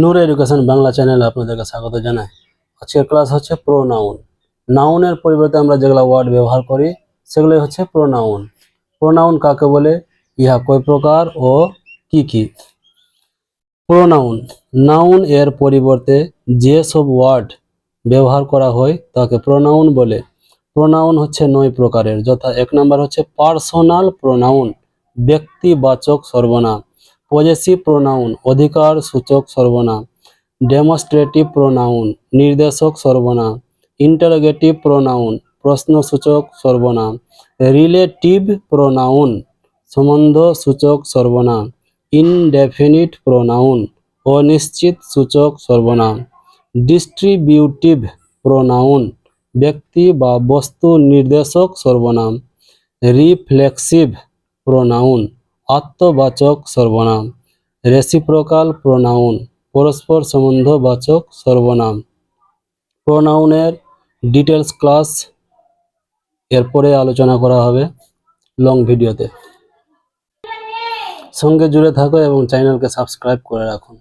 নূর education Bangla চ্যানেলে আপনাদেরকে স্বাগত জানাই। আজকের ক্লাস হচ্ছে প্রোনাউন। নাউনের পরিবর্তে আমরা যেগুলো ওয়ার্ড ব্যবহার করি সেগুলোই হচ্ছে প্রোনাউন। প্রোনাউন কাকে বলে, ইহা কয় প্রকার ও কি কি? প্রোনাউন, নাউন এর পরিবর্তে যে সব ওয়ার্ড ব্যবহার করা হয় তাকে প্রোনাউন বলে। প্রোনাউন হচ্ছে 9 প্রকারের, যথা 1 নাম্বার হচ্ছে পার্সোনাল প্রোনাউন, ব্যক্তিবাচক সর্বনাম। পজেসিভ প্রোনাউন, অধিকার সূচক সর্বনাম। ডেমনস্ট্রেটিভ প্রোনাউন, নির্দেশক সর্বনাম। ইন্টারোগেটিভ প্রোনাউন, প্রশ্নসূচক সর্বনাম। রিলেটিভ প্রোনাউন, সম্বন্ধসূচক সর্বনাম। ইনডেফিনিট প্রোনাউন, অনিশ্চিত সূচক সর্বনাম। ডিস্ট্রিবিউটিভ প্রোনাউন, ব্যক্তি বা বস্তু নির্দেশক সর্বনাম। রিফ্লেক্সিভ প্রোনাউন, আত্মবাচক সর্বনাম। রেসিপ্রোকাল প্রোনাউন, পরস্পর সম্বন্ধবাচক সর্বনাম। প্রোনাউনের ডিটেলস ক্লাস এরপরে আলোচনা করা হবে লং ভিডিওতে। সঙ্গে জুড়ে থাকো এবং চ্যানেলকে সাবস্ক্রাইব করে রাখুন।